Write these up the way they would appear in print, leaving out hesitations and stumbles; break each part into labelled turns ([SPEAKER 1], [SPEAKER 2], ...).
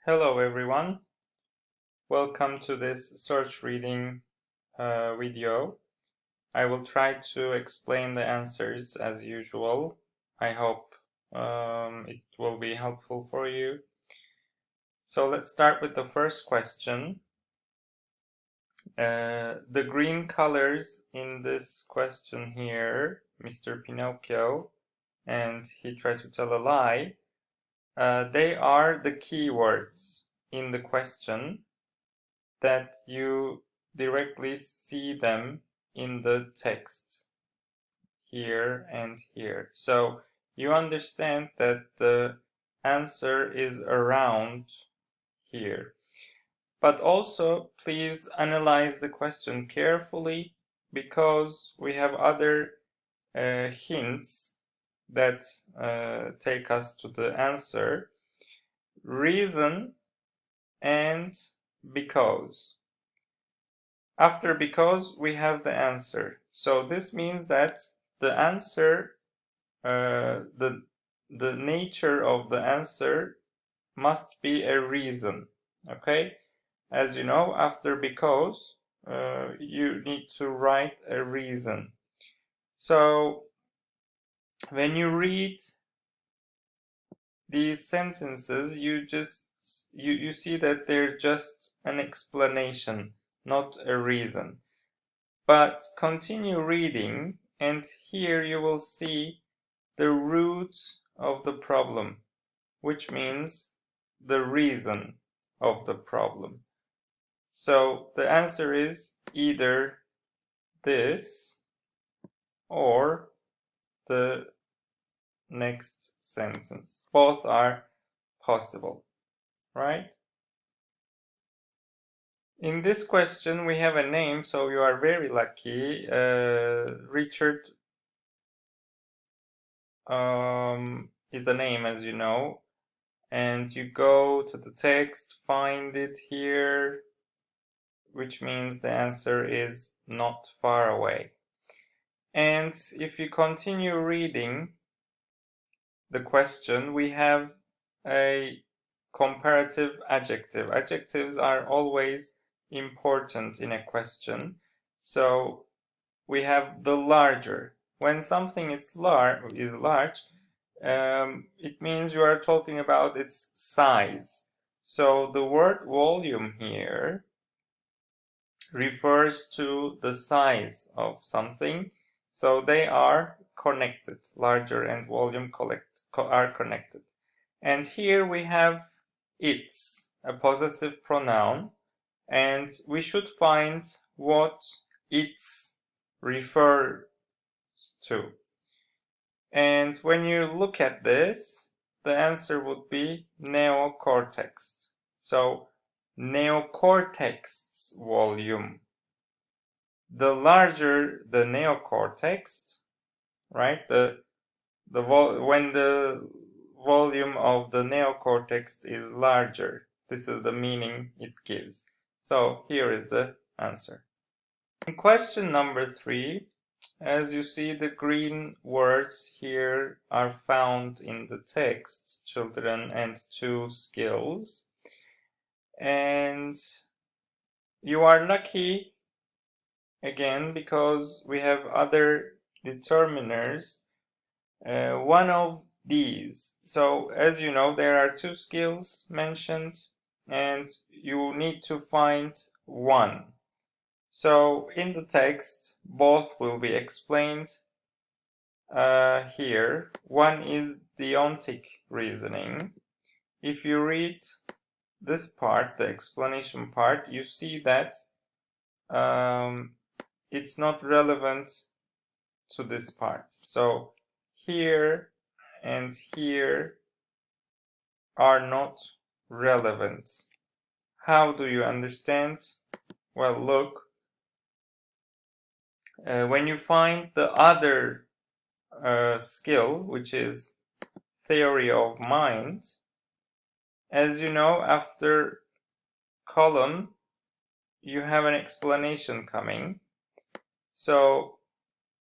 [SPEAKER 1] Hello everyone, welcome to this search reading video. I will try to explain the answers as usual. I hope it will be helpful for you. So let's start with the first question. The green colors in this question here, Mr. Pinocchio, and he tried to tell a lie, they are the keywords in the question that you directly see them in the text here and here. So you understand that the answer is around here. But also please analyze the question carefully because we have other hints that take us to the answer. Reason and because. After because, we have the answer. So this means that the answer, the nature of the answer must be a reason. Okay? As you know, after because, you need to write a reason. So when you read these sentences, you see that they're just an explanation, not a reason. But continue reading, and here you will see the root of the problem, which means the reason of the problem. So the answer is either this or the next sentence. Both are possible, right? In this question, we have a name, so you are very lucky. Richard is the name, as you know. And you go to the text, find it here, which means the answer is not far away. And if you continue reading the question, we have a comparative adjective. Adjectives are always important in a question. So we have the larger. When something is large, it means you are talking about its size. So the word volume here refers to the size of something. So they are connected. Larger and volume are connected. And here we have its, a possessive pronoun, and we should find what its refers to. And when you look at this, the answer would be neocortex. So neocortex volume. The larger the neocortex, right? When the volume of the neocortex is larger, this is the meaning it gives. So here is the answer. In question number 3, as you see, the green words here are found in the text, children and 2 skills. And you are lucky again because we have other determiners. One of these. So as you know, there are 2 skills mentioned and you need to find one. So in the text, both will be explained here. One is deontic reasoning. If you read this part, the explanation part, you see that it's not relevant to this part. So here and here are not relevant. How do you understand? Well, look. When you find the other skill, which is theory of mind, as you know, after column, you have an explanation coming. So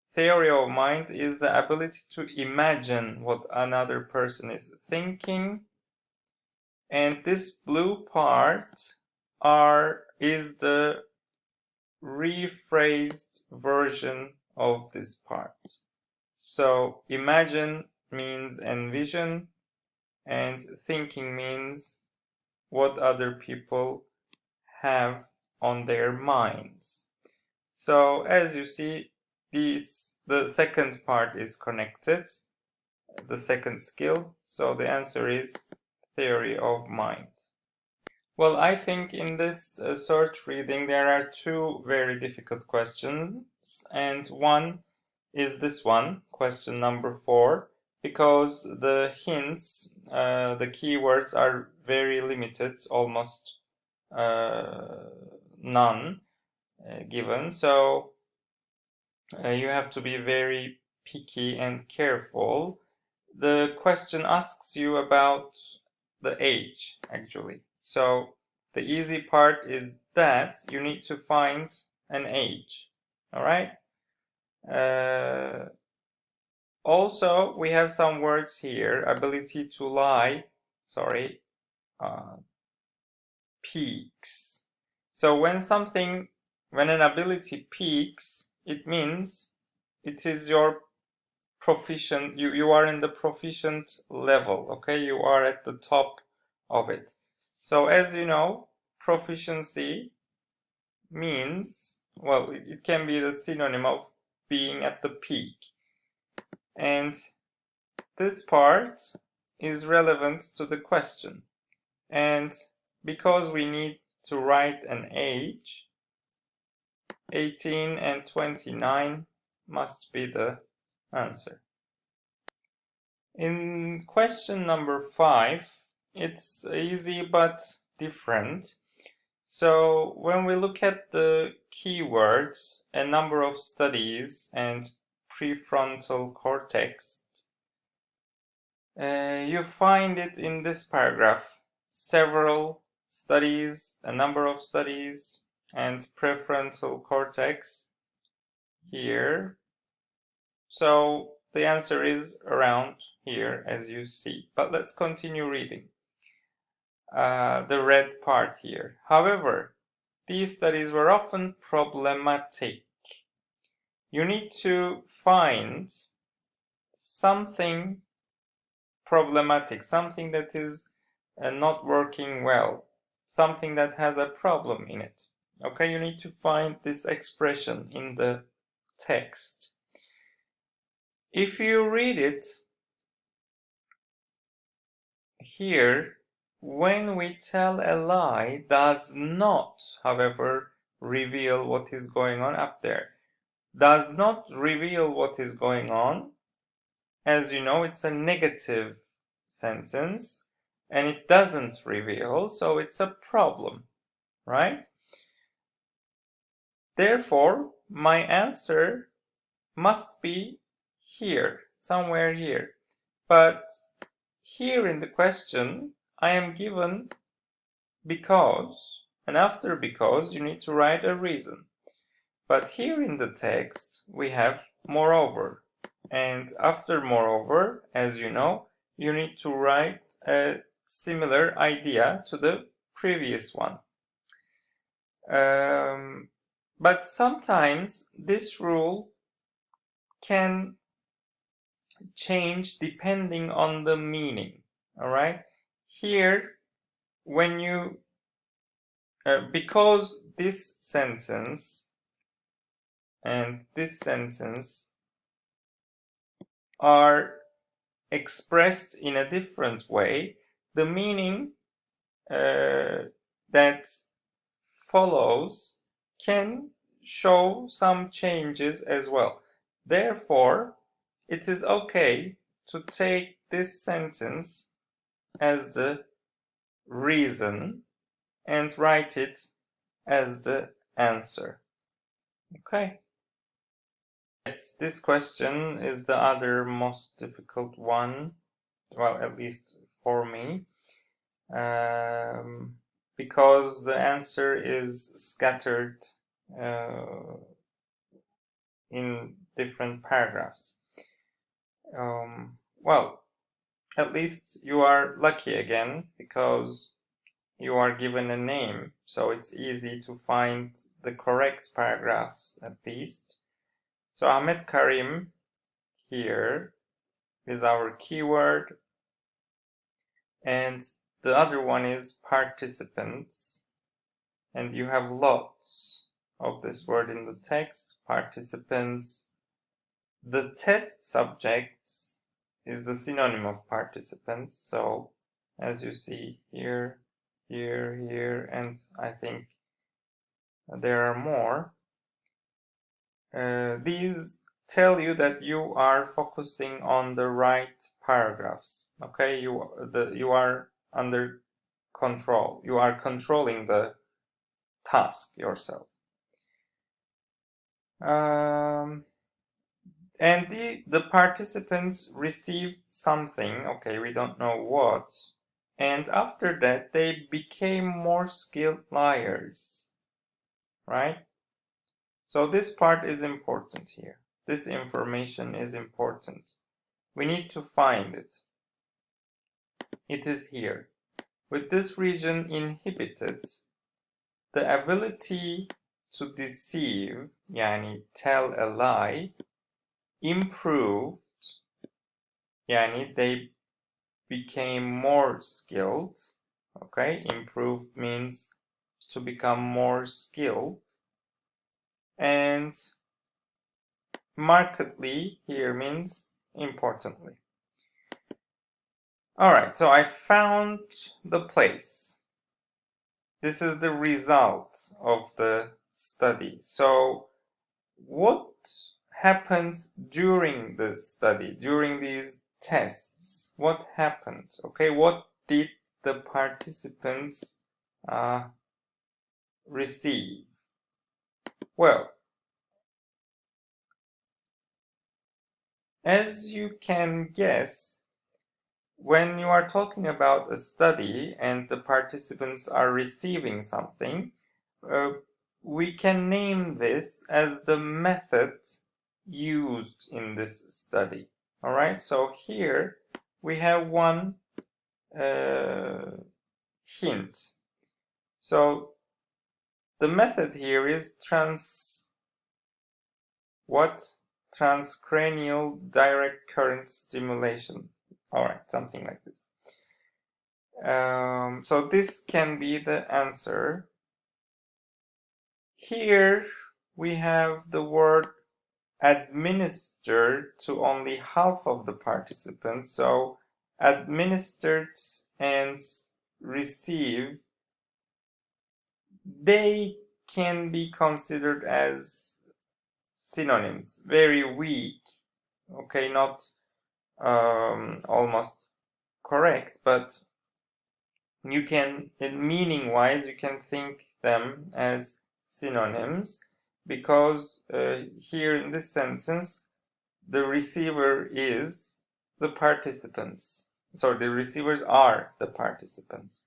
[SPEAKER 1] theory of mind is the ability to imagine what another person is thinking And this blue part is the rephrased version of this part. So imagine means envision, and thinking means what other people have on their minds. So as you see, the second part is connected, the second skill. So the answer is theory of mind. Well, I think in this search reading there are two very difficult questions, and one is this one, question number 4, because the hints, the keywords are very limited, almost none given. So you have to be very picky and careful. The question asks you about the age, actually. So the easy part is that you need to find an age. All right. Also, we have some words here. Ability to lie. Sorry. Peaks. So when an ability peaks, it means it is your proficient, you are in the proficient level, okay? You are at the top of it. So as you know, proficiency means, well, it can be the synonym of being at the peak. And this part is relevant to the question. And because we need to write an age, 18 and 29 must be the answer. In question number 5, it's easy but different. So when we look at the keywords, a number of studies and prefrontal cortex, you find it in this paragraph. Several studies, a number of studies, and prefrontal cortex here. So the answer is around here, as you see. But let's continue reading the red part here. However, these studies were often problematic. You need to find something problematic, something that is not working well, something that has a problem in it. Okay, you need to find this expression in the text. If you read it here, when we tell a lie does not, however, reveal what is going on up there. Does not reveal what is going on. As you know, it's a negative sentence and it doesn't reveal, so it's a problem, right? Therefore, my answer must be here, somewhere here. But here in the question, I am given because, and after because, you need to write a reason. But here in the text, we have moreover. And after moreover, as you know, you need to write a similar idea to the previous one. But sometimes this rule can change depending on the meaning. All right. Here, when you, because this sentence and this sentence are expressed in a different way, the meaning that follows can show some changes as well. Therefore, it is okay to take this sentence as the reason and write it as the answer. Okay. Yes, this question is the other most difficult one, well, at least for me, because the answer is scattered in different paragraphs. Well, at least you are lucky again, because you are given a name, so it's easy to find the correct paragraphs at least. So Ahmet Karim here is our keyword, and the other one is participants, and you have lots of this word in the text, participants. The test subjects is the synonym of participants, so as you see here, here, and I think there are more. These tell you that you are focusing on the right paragraphs. Okay, you are under control. You are controlling the task yourself. And the participants received something. Okay, we don't know what. And after that, they became more skilled liars, right? So this part is important here. This information is important. We need to find it. It is here. With this region inhibited, the ability to deceive, yani tell a lie, improved, yani they became more skilled. Okay, improved means to become more skilled. And markedly here means importantly. All right, so I found the place. This is the result of the study. So what happened during the study, during these tests? What happened? Okay, what did the participants receive? Well, as you can guess, when you are talking about a study and the participants are receiving something, we can name this as the method used in this study. All right, so here we have one hint. So the method here is transcranial direct current stimulation. All right, something like this. So this can be the answer. Here we have the word administered to only half of the participants. So administered and receive, they can be considered as synonyms, very weak. Okay, not almost correct, but you can, meaning wise, you can think them as synonyms, because here in this sentence the receiver is the participants. So the receivers are the participants.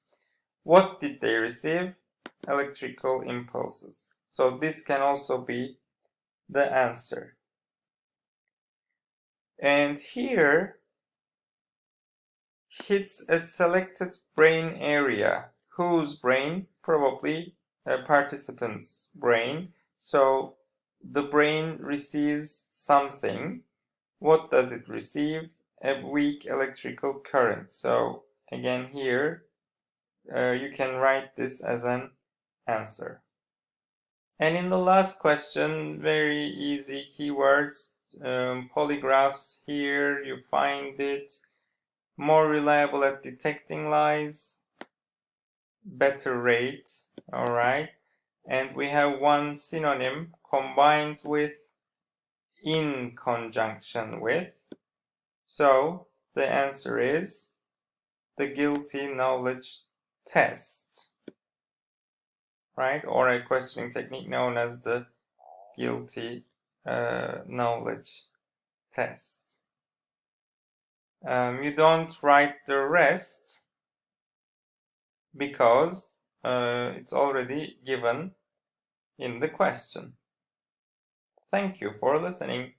[SPEAKER 1] What did they receive? Electrical impulses. So this can also be the answer. And here hits a selected brain area. Whose brain? Probably a participant's brain. So the brain receives something. What does it receive? A weak electrical current. So again here you can write this as an answer. And in the last question, very easy keywords, polygraphs. Here you find it. More reliable at detecting lies, better rate. All right, and we have one synonym, combined with, in conjunction with. So the answer is the guilty knowledge test, right? Or a questioning technique known as the guilty knowledge test. You don't write the rest because it's already given in the question. Thank you for listening.